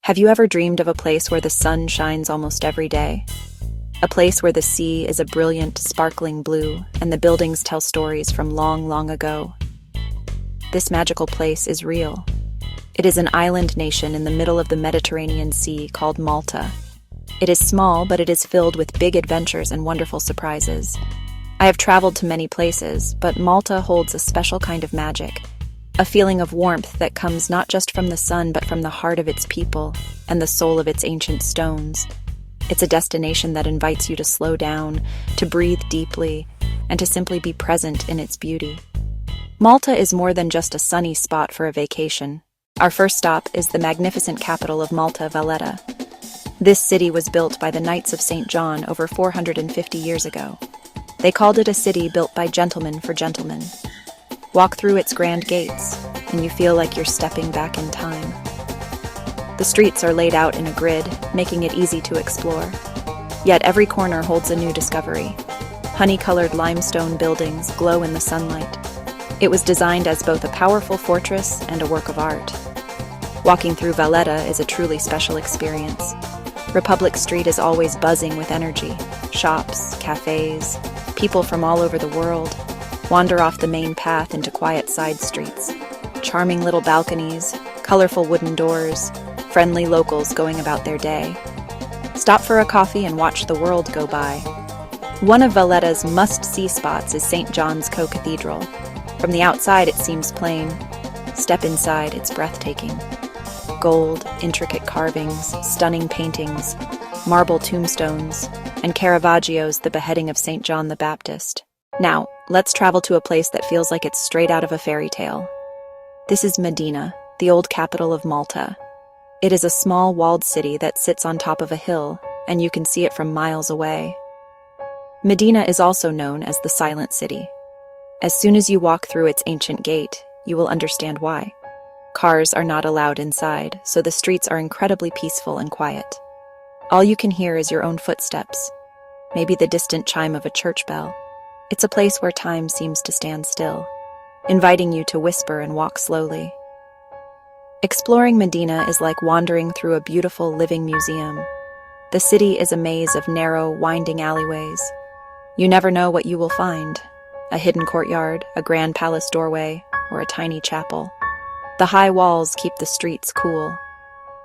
Have you ever dreamed of a place where the sun shines almost every day? A place where the sea is a brilliant, sparkling blue, and the buildings tell stories from long, long ago. This magical place is real. It is an island nation in the middle of the Mediterranean Sea called Malta. It is small, but it is filled with big adventures and wonderful surprises. I have traveled to many places, but Malta holds a special kind of magic, a feeling of warmth that comes not just from the sun but from the heart of its people and the soul of its ancient stones. It's a destination that invites you to slow down, to breathe deeply, and to simply be present in its beauty. Malta is more than just a sunny spot for a vacation. Our first stop is the magnificent capital of Malta, Valletta. This city was built by the Knights of St. John over 450 years ago. They called it a city built by gentlemen for gentlemen. Walk through its grand gates, and you feel like you're stepping back in time. The streets are laid out in a grid, making it easy to explore. Yet every corner holds a new discovery. Honey-colored limestone buildings glow in the sunlight. It was designed as both a powerful fortress and a work of art. Walking through Valletta is a truly special experience. Republic Street is always buzzing with energy. Shops, cafes, people from all over the world wander off the main path into quiet side streets. Charming little balconies, colorful wooden doors, friendly locals going about their day. Stop for a coffee and watch the world go by. One of Valletta's must-see spots is St. John's Co-Cathedral. From the outside, it seems plain. Step inside, it's breathtaking. Gold, intricate carvings, stunning paintings, marble tombstones, and Caravaggio's The Beheading of St. John the Baptist. Now, let's travel to a place that feels like it's straight out of a fairy tale. This is Medina, the old capital of Malta. It is a small walled city that sits on top of a hill, and you can see it from miles away. Medina is also known as the Silent City. As soon as you walk through its ancient gate, you will understand why. Cars are not allowed inside, so the streets are incredibly peaceful and quiet. All you can hear is your own footsteps, maybe the distant chime of a church bell. It's a place where time seems to stand still, inviting you to whisper and walk slowly. Exploring Medina is like wandering through a beautiful living museum. The city is a maze of narrow, winding alleyways. You never know what you will find: a hidden courtyard, a grand palace doorway, or a tiny chapel. The high walls keep the streets cool.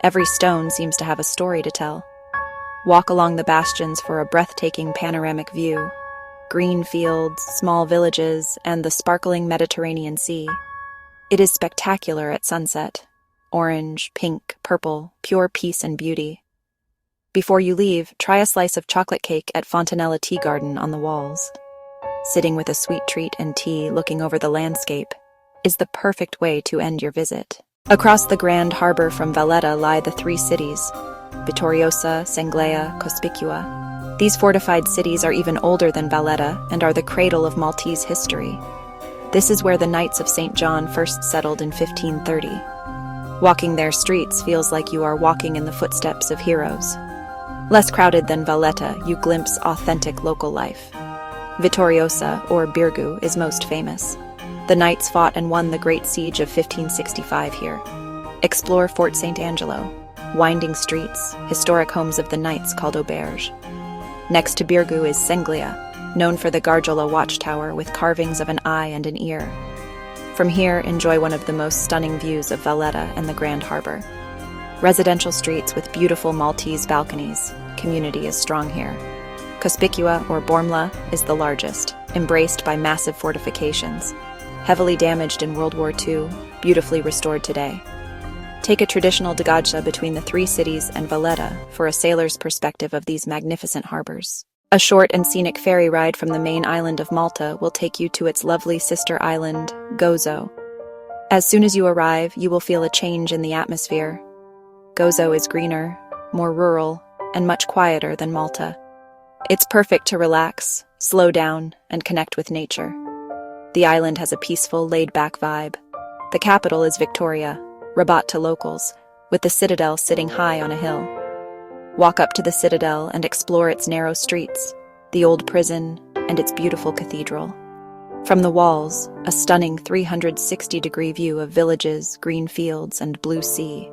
Every stone seems to have a story to tell. Walk along the bastions for a breathtaking panoramic view. Green fields, small villages, and the sparkling Mediterranean Sea. It is spectacular at sunset. Orange, pink, purple, pure peace and beauty. Before you leave, try a slice of chocolate cake at Fontanella Tea Garden on the walls. Sitting with a sweet treat and tea looking over the landscape is the perfect way to end your visit. Across the grand harbor from Valletta lie the three cities: Vittoriosa, Senglea, Cospicua. These fortified cities are even older than Valletta and are the cradle of Maltese history. This is where the Knights of St. John first settled in 1530. Walking their streets feels like you are walking in the footsteps of heroes. Less crowded than Valletta, you glimpse authentic local life. Vittoriosa, or Birgu, is most famous. The Knights fought and won the Great Siege of 1565 here. Explore Fort St. Angelo, winding streets, historic homes of the Knights called auberge. Next to Birgu is Senglea, known for the Gargiulo watchtower with carvings of an eye and an ear. From here, enjoy one of the most stunning views of Valletta and the Grand Harbor. Residential streets with beautiful Maltese balconies. Community is strong here. Cospicua, or Bormla, is the largest, embraced by massive fortifications. Heavily damaged in World War II, beautifully restored today. Take a traditional dagacha between the three cities and Valletta for a sailor's perspective of these magnificent harbors. A short and scenic ferry ride from the main island of Malta will take you to its lovely sister island, Gozo. As soon as you arrive, you will feel a change in the atmosphere. Gozo is greener, more rural, and much quieter than Malta. It's perfect to relax, slow down, and connect with nature. The island has a peaceful, laid-back vibe. The capital is Victoria, Rabat to locals, with the citadel sitting high on a hill. Walk up to the citadel and explore its narrow streets, the old prison, and its beautiful cathedral. From the walls, a stunning 360-degree view of villages, green fields, and blue sea.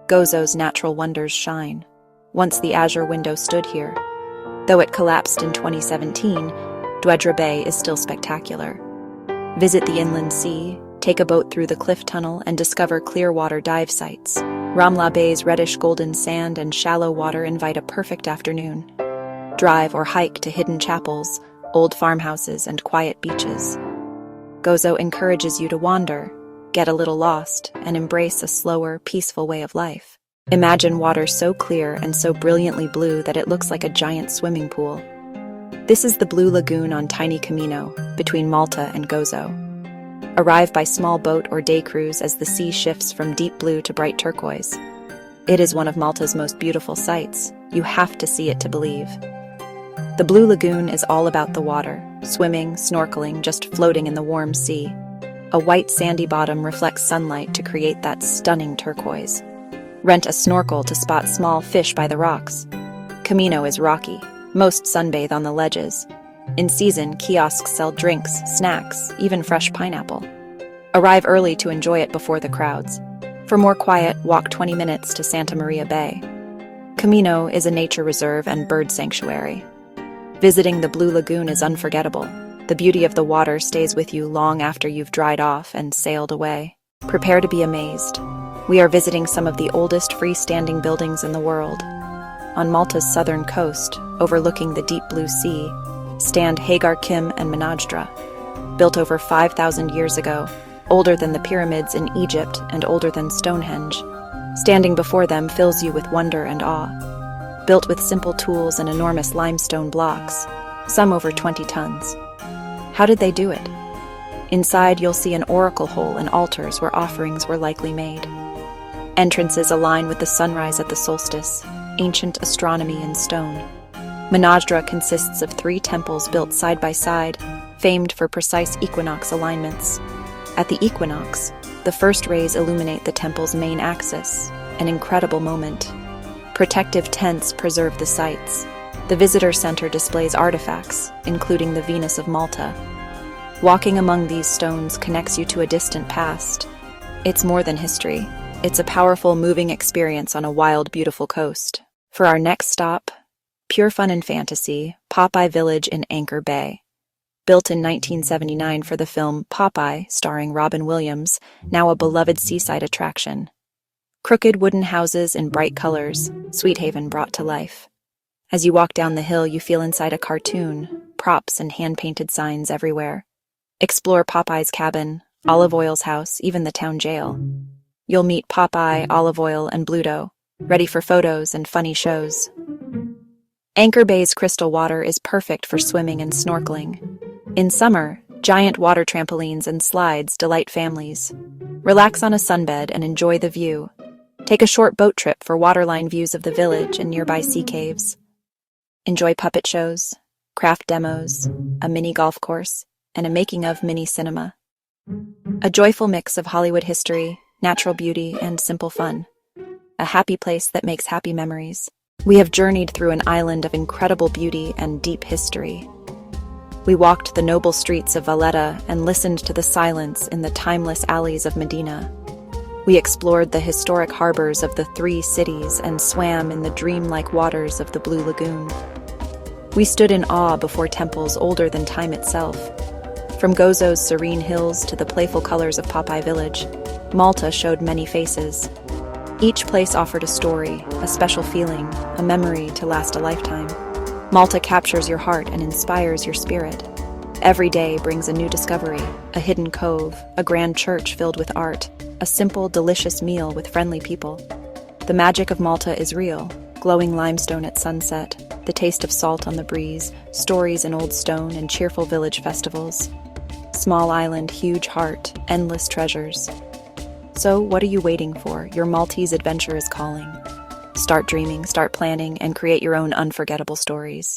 Gozo's natural wonders shine. Once the azure window stood here. Though it collapsed in 2017, Dwedra Bay is still spectacular. Visit the inland sea, take a boat through the cliff tunnel, and discover clear water dive sites. Ramla Bay's reddish golden sand and shallow water invite a perfect afternoon. Drive or hike to hidden chapels, old farmhouses, and quiet beaches. Gozo encourages you to wander, get a little lost, and embrace a slower, peaceful way of life. Imagine water so clear and so brilliantly blue that it looks like a giant swimming pool. This is the Blue Lagoon on Tiny Camino, between Malta and Gozo. Arrive by small boat or day cruise as the sea shifts from deep blue to bright turquoise. It is one of Malta's most beautiful sights. You have to see it to believe. The Blue Lagoon is all about the water, swimming, snorkeling, just floating in the warm sea. A white sandy bottom reflects sunlight to create that stunning turquoise. Rent a snorkel to spot small fish by the rocks. Camino is rocky. Most sunbathe on the ledges. In season, kiosks sell drinks, snacks, even fresh pineapple. Arrive early to enjoy it before the crowds. For more quiet, walk 20 minutes to Santa Maria Bay. Camino is a nature reserve and bird sanctuary. Visiting the Blue Lagoon is unforgettable. The beauty of the water stays with you long after you've dried off and sailed away. Prepare to be amazed. We are visiting some of the oldest freestanding buildings in the world. On Malta's southern coast, overlooking the deep blue sea, stand Hagar Kim and Menajdra. Built over 5,000 years ago, older than the pyramids in Egypt and older than Stonehenge. Standing before them fills you with wonder and awe. Built with simple tools and enormous limestone blocks, some over 20 tons. How did they do it? Inside, you'll see an oracle hole and altars where offerings were likely made. Entrances align with the sunrise at the solstice, ancient astronomy in stone. Menajdra consists of 3 temples built side by side, famed for precise equinox alignments. At the equinox, the first rays illuminate the temple's main axis, an incredible moment. Protective tents preserve the sites. The visitor center displays artifacts, including the Venus of Malta. Walking among these stones connects you to a distant past. It's more than history. It's a powerful, moving experience on a wild, beautiful coast. For our next stop, pure fun and fantasy, Popeye Village in Anchor Bay. Built in 1979 for the film Popeye, starring Robin Williams, now a beloved seaside attraction. Crooked wooden houses in bright colors, Sweet Haven brought to life. As you walk down the hill, you feel inside a cartoon, props and hand-painted signs everywhere. Explore Popeye's cabin, Olive Oil's house, even the town jail. You'll meet Popeye, Olive Oil, and Bluto, ready for photos and funny shows. Anchor Bay's crystal water is perfect for swimming and snorkeling. In summer, giant water trampolines and slides delight families. Relax on a sunbed and enjoy the view. Take a short boat trip for waterline views of the village and nearby sea caves. Enjoy puppet shows, craft demos, a mini golf course, and a making-of mini cinema. A joyful mix of Hollywood history, natural beauty, and simple fun. A happy place that makes happy memories. We have journeyed through an island of incredible beauty and deep history. We walked the noble streets of Valletta and listened to the silence in the timeless alleys of Medina. We explored the historic harbors of the 3 cities and swam in the dreamlike waters of the Blue Lagoon. We stood in awe before temples older than time itself. From Gozo's serene hills to the playful colors of Popeye Village, Malta showed many faces. Each place offered a story, a special feeling, a memory to last a lifetime. Malta captures your heart and inspires your spirit. Every day brings a new discovery, a hidden cove, a grand church filled with art, a simple, delicious meal with friendly people. The magic of Malta is real, glowing limestone at sunset, the taste of salt on the breeze, stories in old stone, and cheerful village festivals. Small island, huge heart, endless treasures. So what are you waiting for? Your Maltese adventure is calling. Start dreaming, start planning, and create your own unforgettable stories.